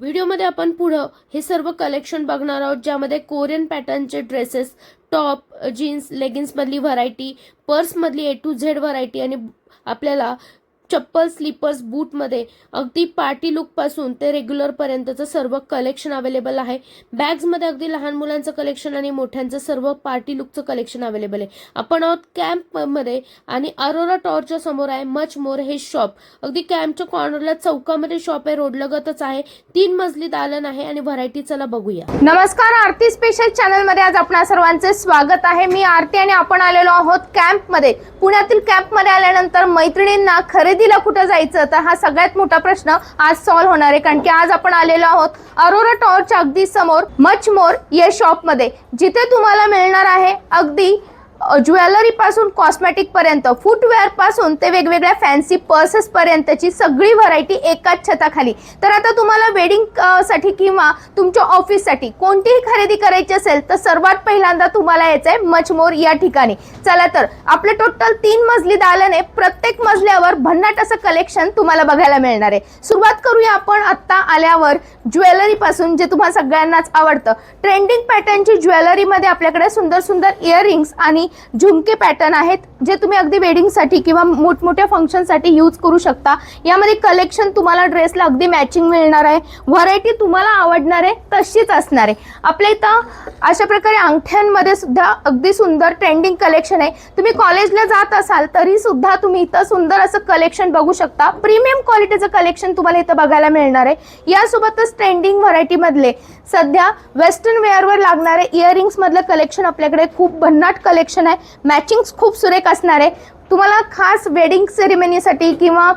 व्हिडिओमध्ये आपण पुढं हे सर्व कलेक्शन बघणार आहोत, ज्यामध्ये कोरियन पॅटर्नचे ड्रेसेस, टॉप, जीन्स, लेगिन्समधली व्हरायटी, पर्समधली A to Z व्हरायटी आणि आपल्याला चप्पल, स्लीपर्स, बूटमध्ये अगदी पार्टी लुकपासून ते रेग्युलरपर्यंतचं सर्व कलेक्शन अवेलेबल आहे. बॅग्समध्ये अगदी लहान मुलांचं कलेक्शन आणि मोठ्यांचं सर्व पार्टी लुकचं कलेक्शन अवेलेबल आहे. आपण आहोत कॅम्पमध्ये आणि अरोरा टॉवरच्या समोर आहे मच मोर हे शॉप. अगदी कॅम्पच्या कॉर्नरला चौकामध्ये शॉप आहे, रोडलगतच आहे. 3 मजली दालन आहे आणि व्हरायटी चला बघूया. नमस्कार, आरती स्पेशल चॅनल मध्ये आज आपणा सर्वांचे स्वागत आहे. मी आरती आणि आपण आलेलो आहोत कॅम्पमध्ये. पुण्यातील कॅम्पमध्ये आल्यानंतर मैत्रिणींना खरेदीला कुठे जायचं, तर हा सगळ्यात मोठा प्रश्न आज सॉल्व्ह होणार आहे. कारण की आज आपण आलेलो आहोत अरोरा टॉवरच्या अगदी समोर मच मोर या शॉप मध्ये, जिथे तुम्हाला मिळणार आहे अगदी ज्वेलरी पासून कॉस्मेटिक पर्यंत, फुटवेअर पासून ते वेगवेगळ्या फॅन्सी पर्सेस पर्यंतची सगळी व्हरायटी एकाच छताखाली. तर आता तुम्हाला वेडिंग साठी किंवा तुमच्या ऑफिस साठी कोणतीही खरेदी करायची असेल तर सर्वात पहिल्यांदा तुम्हाला यायचंय मच मोर या ठिकाणी. चला तर आपले टोटल 3 मजली दालन आहे. प्रत्येक मजल्यावर भन्नाट असं कलेक्शन तुम्हाला बघायला मिळणार आहे. सुरुवात करूया आपण आता आल्यावर ज्वेलरी पासून, जे तुम्हाला सगळ्यांनाच आवडतं. ट्रेंडिंग पॅटर्नची ज्वेलरी मध्ये आपल्याकडे सुंदर सुंदर इयरिंग्स आणि झुमके पॅटर्न आहेत, जे तुम्ही अगदी वेडिंग साठी किंवा मोठमोठ्या फंक्शन साठी यूज करू शकता. यामध्ये कलेक्शन तुम्हाला ड्रेसला अगदी मॅचिंग मिळणार आहे. व्हरायटी तुम्हाला आवडणार आहे तशीच असणार आहे. आपल्या इथं अशा प्रकारे अंगठ्यांमध्ये सुद्धा अगदी सुंदर ट्रेंडिंग कलेक्शन आहे. तुम्ही कॉलेजला जात असाल तरी सुद्धा तुम्ही इथं सुंदर असं कलेक्शन बघू शकता. प्रीमियम क्वालिटीचं कलेक्शन तुम्हाला इथं बघायला मिळणार आहे. यासोबतच ट्रेंडिंग व्हरायटी मधले सध्या वेस्टर्न वेअरवर लागणारे इयरिंग्स मधलं कलेक्शन आपल्याकडे खूप भन्नाट कलेक्शन आहे. मॅचिंग्स खूप सुरेख असणार आहे. तुम्हाला खास वेडिंग सेरेमनीसाठी किंवा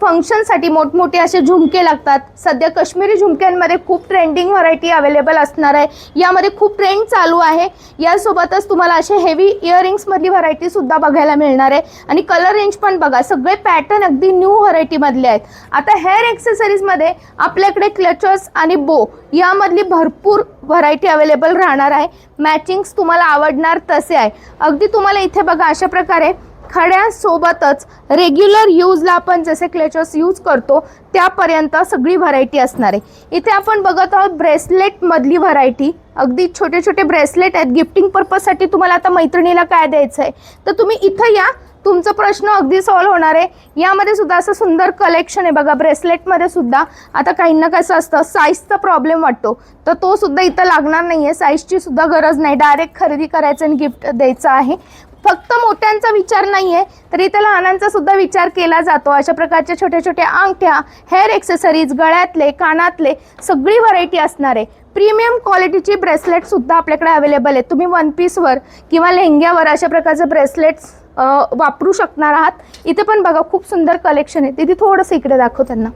फंक्शनसाठी मोठमोठे असे झुमके लागतात. सध्या काश्मीरी झुमक्यांमध्ये खूप ट्रेंडिंग व्हरायटी अवेलेबल असणार आहे. यामध्ये खूप ट्रेंड चालू आहे. यासोबतच तुम्हाला असे हेवी इयरिंग्स मधली व्हरायटी सुद्धा बघायला मिळणार आहे. आणि कलर रेंज पण बघा, सगळे पॅटर्न अगदी न्यू व्हरायटी मधले आहेत. आता हेअर एक्सेसरीज मध्ये आपल्याकडे क्लचर्स आणि बो यामधली भरपूर व्हरायटी अवेलेबल राहणार आहे. मॅचिंग्स तुम्हाला आवडणार तसे आहे. अगदी तुम्हाला इथे बघा अशा प्रकारे खड्यासोबतच रेग्युलर यूजला आपण जसे क्लेचर्स यूज करतो त्यापर्यंत सगळी व्हरायटी असणार आहे. इथे आपण बघत आहोत ब्रेसलेट मधली व्हरायटी. अगदी छोटे छोटे ब्रेसलेट आहेत. गिफ्टिंग पर्पजसाठी तुम्हाला आता मैत्रिणीला काय द्यायचं आहे तर तुम्ही इथं या, तुमचा प्रश्न अगदी सॉल्व्ह होणार आहे. यामध्ये सुद्धा असं सुंदर कलेक्शन आहे बघा. ब्रेसलेटमध्ये सुद्धा आता काहींना कसं असतं, साईजचा प्रॉब्लेम वाटतो, तर तो सुद्धा इथं लागणार नाहीये. साईजची सुद्धा गरज नाही, डायरेक्ट खरेदी करायचं आणि गिफ्ट द्यायचं आहे. फक्त मोठ्यांचा विचार नाहीये, तर इथे लहानांचा सुद्धा विचार केला जातो. अशा प्रकारच्या छोट्या छोट्या अंगठ्या, हेअर एक्सेसरीज, गळ्यातले, कानातले सगळी व्हरायटी असणार आहे. प्रीमियम क्वालिटीची ब्रेसलेट सुद्धा आपल्याकडे अवेलेबल आहेत. तुम्ही वन पीसवर किंवा लेहंग्यावर अशा प्रकारचे ब्रेसलेट्स वापरू शकणार आहात. इथे पण बघा खूप सुंदर कलेक्शन आहे. तिथे थोडंसं इकडे दाखव त्यांना.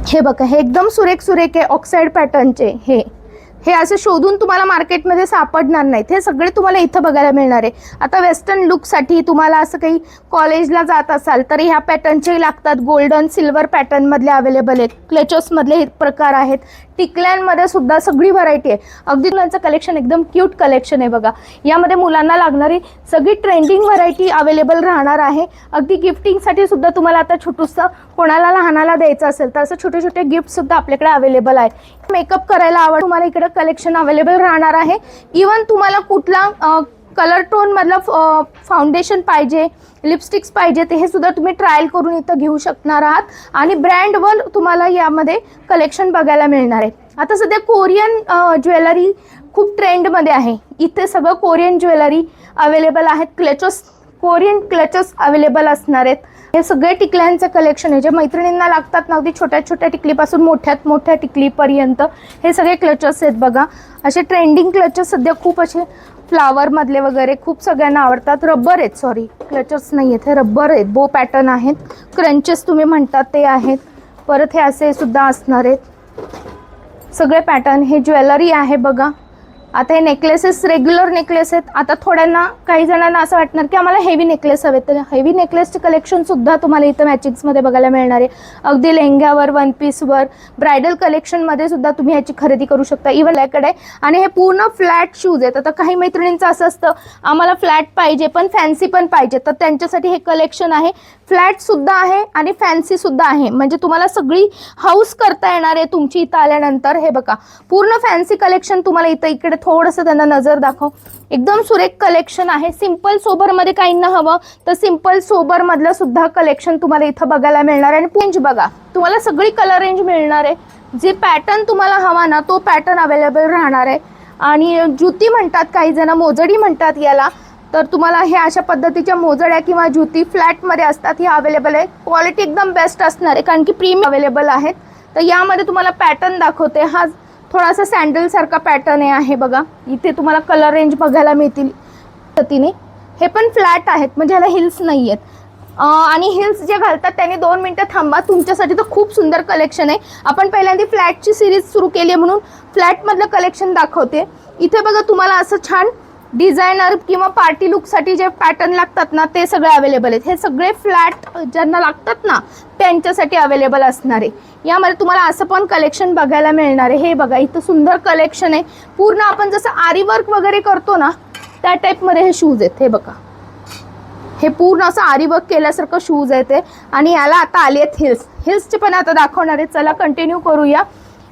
हे बघा, हे एकदम सुरेख सुरेख आहे. ऑक्साईड पॅटर्नचे हे असे शोधून तुम्हाला मार्केटमध्ये सापडणार नाहीत. हे सगळे तुम्हाला इथं बघायला मिळणार आहे. आता वेस्टर्न लुकसाठी तुम्हाला असं काही कॉलेजला जात असाल तर ह्या पॅटर्नचे लागतात. गोल्डन सिल्वर पॅटर्न मधले अवेलेबल आहेत. क्लेचर्स मधले हे प्रकार आहेत. टिकल्यांमध्ये सुद्धा सगळी व्हरायटी आहे. अगदी मुलांचं कलेक्शन एकदम क्यूट कलेक्शन आहे बघा. यामध्ये मुलांना लागणारी सगळी ट्रेंडिंग व्हरायटी अवेलेबल राहणार आहे. अगदी गिफ्टिंगसाठी सुद्धा तुम्हाला आता छोटूसं कोणाला लहानाला द्यायचं असेल तर असं छोटे छोटे गिफ्ट सुद्धा आपल्याकडे अवेलेबल आहेत. मेकअप करायला आवड तुम्हाला इकडे कलेक्शन अवेलेबल राहणार आहे. इवन तुम्हाला कुठला कलर टोन मधला फाउंडेशन पाहिजे, लिपस्टिक्स पाहिजे, ते हे सुद्धा तुम्ही ट्रायल करून इथं घेऊ शकणार आहात. आणि ब्रँडवर तुम्हाला यामध्ये कलेक्शन बघायला मिळणार आहे. आता सध्या कोरियन ज्वेलरी खूप ट्रेंडमध्ये आहे. इथे सगळं कोरियन ज्वेलरी अवेलेबल आहेत. क्लचर्स, कोरियन क्लचर्स अवेलेबल असणार आहेत. हे सगळे टिकल्यांचं कलेक्शन आहे, जे मैत्रिणींना लागतात ना, अगदी छोट्या छोट्या टिकलीपासून मोठ्यात मोठ्या टिकलीपर्यंत हे सगळे क्लचर्स आहेत बघा. असे ट्रेंडिंग क्लचर्स सध्या खूप असे फ्लावर मधले वगैरे खूप सगळ्यांना आवडतात. रबर आहेत, सॉरी क्लचर्स नाही आहेत, हे रबर आहेत. बो पॅटर्न आहेत. क्रंचेस तुम्ही म्हणतात ते आहेत. परत हे असे सुद्धा असणार आहेत सगळे पॅटर्न. हे ज्वेलरी आहे बघा. आता हे नेकलेसेस रेग्युलर नेकलेस आहेत. आता थोड्यांना, काही जणांना असं वाटणार की आम्हाला हेवी नेकलेस हवे, तर हेवी नेकलेसचे कलेक्शन सुद्धा तुम्हाला इथं मॅचिंग्समध्ये बघायला मिळणार आहे. अगदी लेहंग्यावर, वन पीसवर, ब्रायडल कलेक्शनमध्ये सुद्धा तुम्ही ह्याची खरेदी करू शकता इव्हन याकडे. आणि हे पूर्ण फ्लॅट शूज आहेत. आता काही मैत्रिणींचं असं असतं आम्हाला फ्लॅट पाहिजे पण फॅन्सी पण पाहिजे, तर त्यांच्यासाठी हे कलेक्शन आहे. फ्लॅट सुद्धा आहे आणि फॅन्सी सुद्धा आहे, म्हणजे तुम्हाला सगळी हाऊस करता येणार आहे तुमची इथं आल्यानंतर. हे बघा पूर्ण फॅन्सी कलेक्शन तुम्हाला इथं, इकडे थोडंसं त्यांना नजर दाखव. एकदम सुरेख कलेक्शन आहे. सिंपल सोबरमध्ये काहींना हवं तर सिंपल सोबरमधलं सुद्धा कलेक्शन तुम्हाला इथं बघायला मिळणार आहे. आणि रेंज बघा, तुम्हाला सगळी कलर रेंज मिळणार आहे. जे पॅटर्न तुम्हाला हवा ना तो पॅटर्न अवेलेबल राहणार आहे. आणि जुती म्हणतात काही जण, मोजडी म्हणतात याला, तर तुम्हाला हे अशा पद्धतीच्या मोजड्या किंवा जुती फ्लॅटमध्ये असतात, ही अवेलेबल आहे. क्वालिटी एकदम बेस्ट असणार आहे कारण की प्रीमियम अवेलेबल आहेत. तर यामध्ये तुम्हाला पॅटर्न दाखवते. हा थोडासा सँडल सारखा पॅटर्न आहे बघा, इथे तुम्हाला कलर रेंज बघायला मिळतील पद्धतीने. हे पण फ्लॅट आहेत, म्हणजे ह्याला हिल्स नाही आहेत. आणि हिल्स जे घालतात त्यांनी 2 मिनिटं थांबा, तुमच्यासाठी तर खूप सुंदर कलेक्शन आहे. आपण पहिल्यांदा फ्लॅटची सिरीज सुरू केली आहे म्हणून फ्लॅटमधलं कलेक्शन दाखवते. इथे बघा तुम्हाला असं छान डिझायनर किंवा पार्टी लुकसाठी जे पॅटर्न लागतात ना ते सगळे अवेलेबल आहेत. हे सगळे फ्लॅट ज्यांना लागतात ना त्यांच्यासाठी अवेलेबल असणार आहे. यामध्ये तुम्हाला असं पण कलेक्शन बघायला मिळणार आहे. हे बघा इथं सुंदर कलेक्शन आहे. पूर्ण आपण जसं आरी वर्क वगैरे करतो ना त्या टाईपमध्ये हे शूज आहेत. हे बघा, हे पूर्ण असं आरी वर्क केल्यासारखं शूज आहे ते. आणि याला आता आले आहेत हिल्स. हिल्सचे पण आता दाखवणार आहे. चला कंटिन्यू करूया.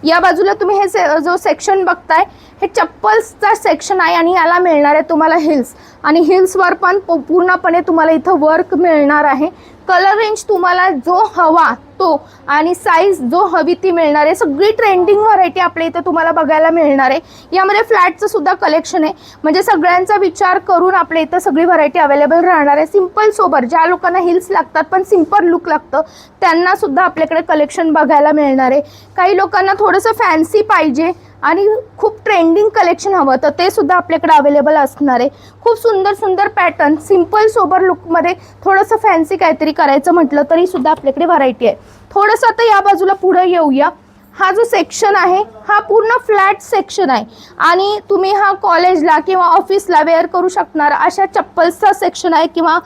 या बाजूला तुम्ही हे जो सेक्शन बघताय हे चप्पल्सचा सेक्शन आहे आणि याला मिळणार आहे तुम्हाला हिल्स. आणि हिल्सवर पण पूर्णपणे तुम्हाला इथं वर्क मिळणार आहे. कलर रेंज तुम्हाला जो हवा तो आणि साईज जो हवी ती मिळणार आहे. सगळी ट्रेंडिंग व्हरायटी आपल्या इथं तुम्हाला बघायला मिळणार आहे. यामध्ये फ्लॅटचं सुद्धा कलेक्शन आहे, म्हणजे सगळ्यांचा विचार करून आपल्या इथं सगळी व्हरायटी अवेलेबल राहणार आहे. सिंपल सोबर ज्या लोकांना हिल्स लागतात पण सिंपल लुक लागतं त्यांना सुद्धा आपल्याकडे कलेक्शन बघायला मिळणार आहे. काही लोकांना थोडंसं फॅन्सी पाहिजे आणि खूप ट्रेंडिंग कलेक्शन हवं तर ते सुद्धा आपल्याकडे अवेलेबल असणार आहे. खूप सुंदर सुंदर पॅटर्न सिंपल सोबर लुकमध्ये थोडंसं फॅन्सी काहीतरी करायचं म्हटलं तरी सुद्धा आपल्याकडे व्हरायटी आहे. थोडंसं आता या बाजूला पुढे येऊया. हा जो सेक्शन आहे हा पूर्ण फ्लॅट सेक्शन आहे आणि तुम्ही हा कॉलेजला किंवा ऑफिसला वेअर करू शकणार अशा चप्पल्सचा सेक्शन आहे किंवा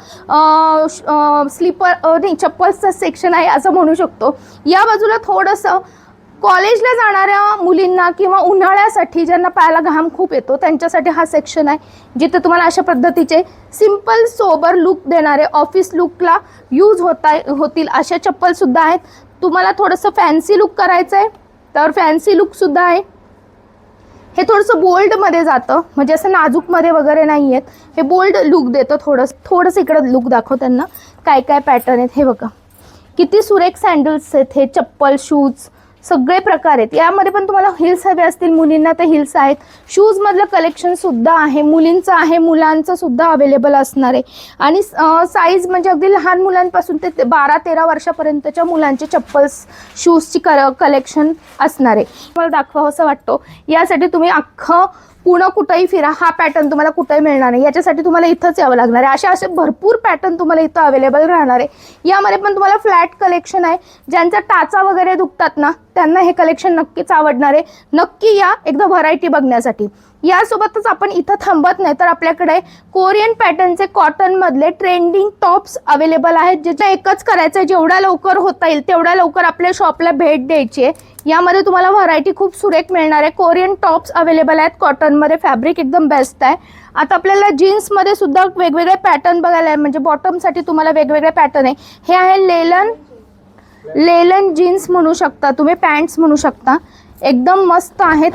स्लीपर नाही चप्पल्सचा सेक्शन आहे असं म्हणू शकतो. या बाजूला थोडंसं कॉलेजला जाणाऱ्या मुलींना किंवा उन्हाळ्यासाठी ज्यांना पायाला घाम खूप येतो त्यांच्यासाठी हा सेक्शन आहे, जिथे तुम्हाला अशा पद्धतीचे सिंपल सोबर लुक देणारे ऑफिस लुकला यूज होतील अशा चप्पलसुद्धा आहेत. तुम्हाला थोडंसं फॅन्सी लुक करायचं आहे तर फॅन्सी लुकसुद्धा आहे. हे थोडंसं बोल्डमध्ये जातं, म्हणजे असं नाजूकमध्ये वगैरे नाही आहेत. हे बोल्ड लुक देतं. थोडंसं इकडं लुक दाखव त्यांना काय काय पॅटर्न आहेत. हे बघा किती सुरेख सँडल्स आहेत. हे चप्पल शूज सगळे प्रकार आहेत. यामध्ये पण तुम्हाला हिल्स हवे असतील मुलींना तर हिल्स आहेत. शूजमधलं कलेक्शनसुद्धा आहे, मुलींचं आहे, मुलांचं सुद्धा अवेलेबल असणार आहे. आणि साईज म्हणजे अगदी लहान मुलांपासून ते 12-13 वर्षापर्यंतच्या मुलांचे चप्पल्स शूजची कलेक्शन असणार आहे. मला दाखवावं असं वाटतो यासाठी तुम्ही अख्खं पुणे कुठेही फिरा, हा पॅटर्न तुम्हाला कुठेही मिळणार नाही. याच्यासाठी तुम्हाला इथंच यावं लागणार आहे. असे भरपूर पॅटर्न तुम्हाला इथं अवेलेबल राहणार आहे. यामध्ये पण तुम्हाला फ्लॅट कलेक्शन आहे. ज्यांचा टाचा वगैरे दुखतात ना त्यांना हे कलेक्शन नक्कीच आवडणार आहे. नक्की या एकदा व्हरायटी बघण्यासाठी. यासोबतच आपण इथं थांबत नाही तर आपल्याकडे कोरियन पॅटर्नचे कॉटनमधले ट्रेंडिंग टॉप्स अवेलेबल आहेत. ज्याच्या एकच करायचं आहे, जेवढ्या लवकर होता येईल तेवढ्या लवकर आपल्या शॉपला भेट द्यायची आहे. यामध्ये तुम्हाला व्हरायटी खूप सुरेख मिळणार आहे. कोरियन टॉप्स अवेलेबल आहेत कॉटनमध्ये. फॅब्रिक एकदम बेस्ट आहे. आता आपल्याला जीन्समध्ये सुद्धा वेगवेगळे पॅटर्न बघायला आहे, म्हणजे बॉटमसाठी तुम्हाला वेगवेगळे पॅटर्न आहे. हे आहे लेलन जीन्स म्हणू शकता तुम्ही, पॅन्ट्स म्हणू शकता. एकदम मस्त आहेत.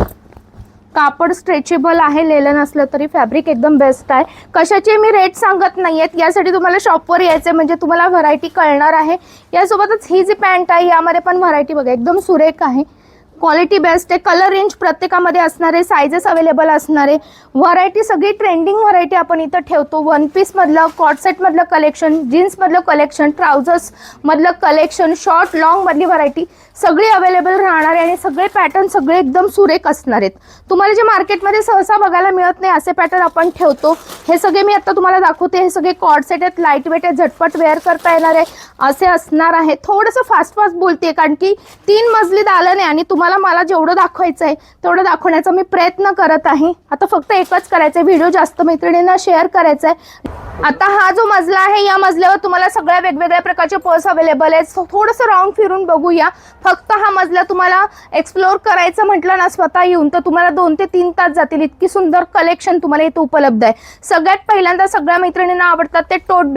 कापड स्ट्रेचेबल आहे, लेलन असलं तरी फॅब्रिक एकदम बेस्ट आहे. कशाचे मी रेट सांगत नाही आहेत, यासाठी तुम्हाला शॉपवर यायचं म्हणजे तुम्हाला व्हरायटी कळणार आहे. यासोबतच ही जी पॅन्ट आहे यामध्ये पण व्हरायटी बघा एकदम सुरेख आहे. क्वालिटी बेस्ट आहे. कलर रेंज प्रत्येकामध्ये असणार आहे. सायझेस अवेलेबल असणार आहे. व्हरायटी सगळी ट्रेंडिंग व्हरायटी आपण इथं ठेवतो. वन पीसमधलं, कॉटसेटमधलं कलेक्शन, जीन्समधलं कलेक्शन, ट्राउझर्समधलं कलेक्शन, शॉर्ट लॉंगमधली व्हरायटी सगळी अवेलेबल राहणार आहे. आणि सगळे पॅटर्न सगळे एकदम सुरेख असणार आहेत. तुम्हाला जे मार्केटमध्ये सहसा बघायला मिळत नाही असे पॅटर्न आपण ठेवतो. हे सगळे मी आता तुम्हाला दाखवते. हे सगळे कॉटसेट आहेत, लाईट वेट आहेत, झटपट वेअर करता येणार आहे असे असणार आहे. थोडंसं फास्ट बोलते कारण की 3 मजली दालन आहे आणि तुम्हाला मला जेवढं दाखवायचं आहे तेवढं दाखवण्याचा मी प्रयत्न करत आहे. आता फक्त एकच करायचं आहे, व्हिडिओ जास्त मैत्रिणींना शेअर करायचा आहे. आता हा जो मजला आहे या मजल्यावर तुम्हाला सगळ्या वेगवेगळ्या प्रकारचे पर्स अवेलेबल आहेत. थोडंसं राऊंड फिरून बघूया. फक्त हा मजला तुम्हाला एक्सप्लोर करायचं म्हटलं ना स्वतः येऊन तर तुम्हाला 2 ते 3 तास जातील. इतकी सुंदर कलेक्शन तुम्हाला इथं उपलब्ध आहे. सगळ्यात पहिल्यांदा सगळ्या मैत्रिणींना आवडतात ते टोट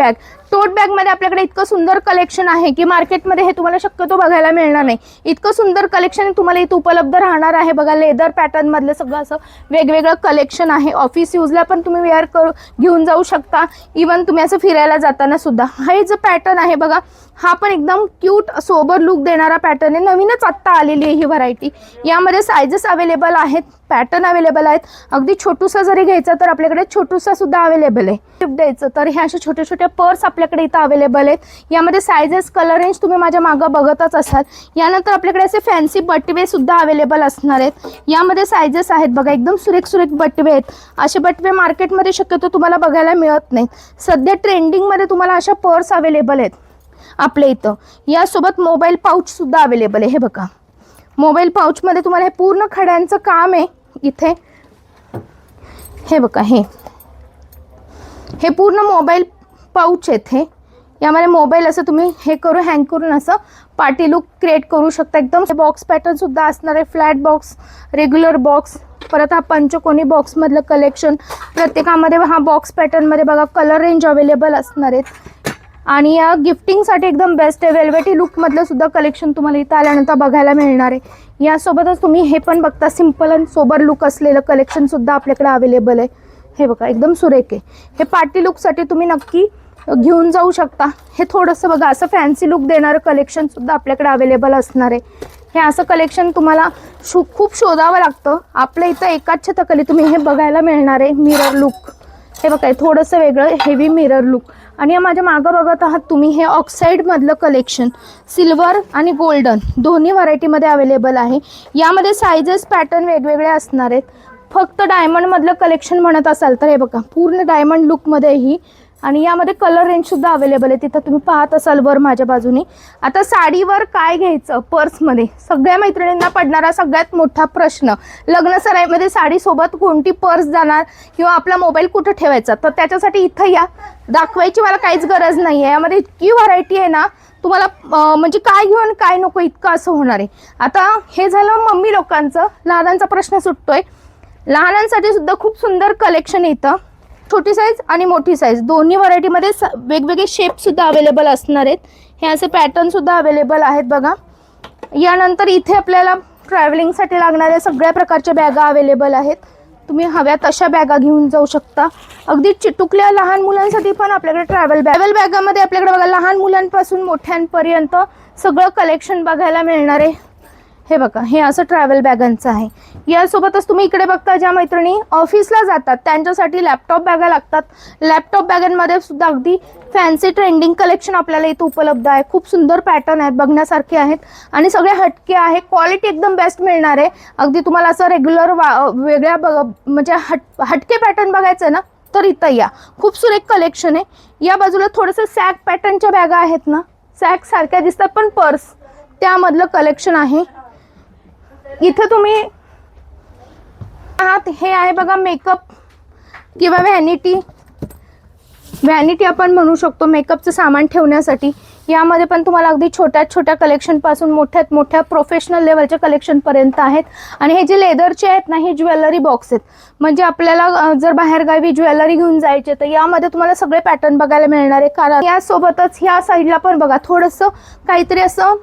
टोट बॅग मध्ये आपल्याकडे इतकं सुंदर कलेक्शन आहे की मार्केटमध्ये हे तुम्हाला शक्यतो बघायला मिळणार नाही. इतकं सुंदर कलेक्शन तुम्हाला इथे उपलब्ध राहणार आहे बघा. लेदर पॅटर्न मधलं सगळं असं वेगवेगळं कलेक्शन आहे. ऑफिस यूजला पण तुम्ही वेअर घेऊन जाऊ शकता. इवन तुम्ही असं फिरायला जाताना सुद्धा. हे जो पॅटर्न आहे बघा, हा पण एकदम क्यूट सोबर लुक देणारा पॅटर्न आहे. नवीनच आत्ता आलेली आहे ही व्हरायटी. यामध्ये सायझेस अवेलेबल आहेत, पॅटर्न अवेलेबल आहेत. अगदी छोटूसा जरी घ्यायचा तर आपल्याकडे छोटूसा सुद्धा अवेलेबल आहे. गिफ्ट द्यायचं तर हे असे छोटे छोटे पर्स आपल्याकडे इथं अवेलेबल आहेत. यामध्ये सायझेस, कलर रेंज तुम्ही माझ्या मागं बघतच असाल. यानंतर आपल्याकडे असे फॅन्सी बटवे सुद्धा अवेलेबल असणार आहेत. यामध्ये सायझेस आहेत बघा, एकदम सुरेख सुरेख बटवे आहेत. असे बटवे मार्केटमध्ये शक्यतो तुम्हाला बघायला मिळत नाहीत. सध्या ट्रेंडिंगमध्ये तुम्हाला अशा पर्स अवेलेबल आहेत आपल्या इथं. यासोबत मोबाईल पाऊच सुद्धा अवेलेबल आहे. हे बघा, मोबाईल पाऊचमध्ये तुम्हाला हे पूर्ण खड्यांचं काम आहे इथे. हे बघा, हे पूर्ण मोबाईल पाऊच आहेत. हे यामध्ये मोबाईल असं तुम्ही हे करू हँग करून असं पार्टी लुक क्रिएट करू शकता. एकदम बॉक्स पॅटर्न सुद्धा असणार आहे. फ्लॅट बॉक्स, रेग्युलर बॉक्स, परत हा पंचकोनी बॉक्स मधलं कलेक्शन. प्रत्येकामध्ये हा बॉक्स पॅटर्न मध्ये बघा कलर रेंज अवेलेबल असणार आहेत. आणि या गिफ्टिंगसाठी एकदम बेस्ट आहे. वेल्वेटी लुकमधलं सुद्धा कलेक्शन तुम्हाला इथं आल्यानंतर बघायला मिळणार आहे. यासोबतच तुम्ही हे पण बघता, सिम्पल आणि सोबर लुक असलेलं कलेक्शन सुद्धा आपल्याकडे अवेलेबल आहे. हे बघा, एकदम सुरेख आहे. हे पार्टी लुकसाठी तुम्ही नक्की घेऊन जाऊ शकता. हे थोडंसं बघा, असं फॅन्सी लुक देणारं कलेक्शन सुद्धा आपल्याकडे अवेलेबल असणार आहे. हे असं कलेक्शन तुम्हाला खूप शोधावं लागतं. आपल्या इथं एकाच छताखाली तुम्ही हे बघायला मिळणार आहे. मिरर लुक, हे बघा, थोडंसं वेगळं हेवी मिरर लुक. आणि माझ्या मागं बघत आहात तुम्ही हे ऑक्साईडमधलं कलेक्शन, सिल्वर आणि गोल्डन दोन्ही व्हरायटीमध्ये अवेलेबल आहे. यामध्ये सायझेस, पॅटर्न वेगवेगळे असणार आहेत. फक्त डायमंडमधलं कलेक्शन म्हणत असाल तर हे बघा, पूर्ण डायमंड लुकमध्ये ही. आणि यामध्ये कलर रेंज सुद्धा अवेलेबल आहे. तिथं तुम्ही पाहत असाल वर माझ्या बाजूने. आता साडीवर काय घ्यायचं पर्समध्ये, सगळ्या मैत्रिणींना पडणारा सगळ्यात मोठा प्रश्न, लग्न सराईमध्ये साडीसोबत कोणती पर्स जाणार किंवा आपला मोबाईल कुठं ठेवायचा. तर त्याच्यासाठी इथं या, दाखवायची मला काहीच गरज नाही आहे. यामध्ये इतकी व्हरायटी आहे ना, तुम्हाला म्हणजे काय घेऊ आणि काय नको इतकं असं होणार आहे. आता हे झालं मम्मी लोकांचं. लहानांचा प्रश्न सुटतोय. लहानांसाठी सुद्धा खूप सुंदर कलेक्शन येतं. छोटी साईज आणि मोठी साईज दोन्ही व्हरायटीमध्ये वेगवेगळे शेप सुद्धा अवेलेबल असणार आहेत. हे असे पॅटर्न सुद्धा अवेलेबल आहेत बघा. यानंतर इथे आपल्याला ट्रॅव्हलिंगसाठी लागणाऱ्या सगळ्या प्रकारच्या बॅगा अवेलेबल आहेत. तुम्ही हव्या तशा बॅगा घेऊन जाऊ शकता. अगदी चिटुकल्या लहान मुलांसाठी पण आपल्याकडे ट्रॅव्हल बॅगामध्ये आपल्याकडे बघा लहान मुलांपासून मोठ्यांपर्यंत सगळं कलेक्शन बघायला मिळणार आहे. हे बघा, हे असं ट्रॅव्हल बॅगांचं आहे. यासोबतच तुम्ही इकडे बघता ज्या मैत्रिणी ऑफिसला जातात त्यांच्यासाठी लॅपटॉप बॅगा लागतात. लॅपटॉप बॅगांमध्ये सुद्धा अगदी फॅन्सी ट्रेंडिंग कलेक्शन आपल्याला इथं उपलब्ध आहे. खूप सुंदर पॅटर्न आहेत, बघण्यासारखे आहेत आणि सगळे हटके आहे. क्वालिटी एकदम बेस्ट मिळणार आहे. अगदी तुम्हाला असं रेग्युलर वेगळ्या म्हणजे हटके पॅटर्न बघायचं ना तर इथं या. खूप सुरेख कलेक्शन आहे. या बाजूला थोडंसं सॅक पॅटर्नच्या बॅगा आहेत ना, सॅक सारख्या दिसतात पण पर्स, त्यामधलं कलेक्शन आहे. इथं तुम्ही आहात, हे आहे बघा मेकअप किंवा व्हॅनिटी आपण म्हणू शकतो, मेकअपचं सामान ठेवण्यासाठी. यामध्ये पण तुम्हाला अगदी छोट्या छोट्या कलेक्शन पासून मोठ्यात मोठ्या प्रोफेशनल लेवलच्या कलेक्शन पर्यंत आहेत. आणि हे जे लेदरचे आहेत ना, हे ज्वेलरी बॉक्स आहेत. म्हणजे आपल्याला जर बाहेरगावी ज्वेलरी घेऊन जायचे तर यामध्ये तुम्हाला सगळे पॅटर्न बघायला मिळणार आहे. कारण यासोबतच ह्या साईडला पण बघा थोडंसं काहीतरी असं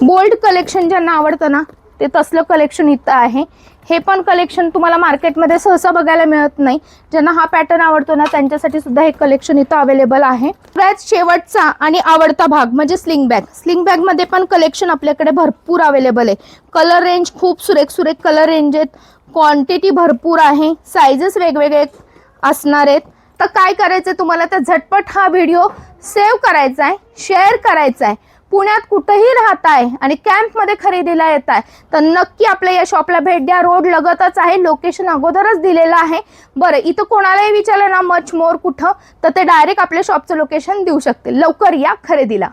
बोल्ड कलेक्शन ज्यांना आवडतं ना ते तसलं कलेक्शन इथं आहे. हे पण कलेक्शन तुम्हाला मार्केटमध्ये सहसा बघायला मिळत नाही. ज्यांना हा पॅटर्न आवडतो ना त्यांच्यासाठी सुद्धा हे कलेक्शन इथं अवेलेबल आहे. सगळ्यात शेवटचा आणि आवडता भाग म्हणजे स्लिंग बॅग. स्लिंग बॅगमध्ये पण कलेक्शन आपल्याकडे भरपूर अवेलेबल आहे. कलर रेंज खूप सुरेख कलर रेंज आहेत. क्वांटिटी भरपूर आहे. सायझेस वेगवेगळे असणार आहेत. तर काय करायचं तुम्हाला, तर झटपट हा व्हिडिओ सेव्ह करायचा आहे, शेअर करायचा आहे. पुण्यात कुठेही राहताय आणि कॅम्पमध्ये खरेदीला येताय तर नक्की आपल्या या शॉपला भेट द्या. रोड लगतच आहे, लोकेशन अगोदरच दिलेलं आहे. बरं, इथं कोणालाही विचारलं ना मच मोर कुठं, तर ते डायरेक्ट आपल्या शॉपचं लोकेशन देऊ शकतील. लवकर या खरेदीला.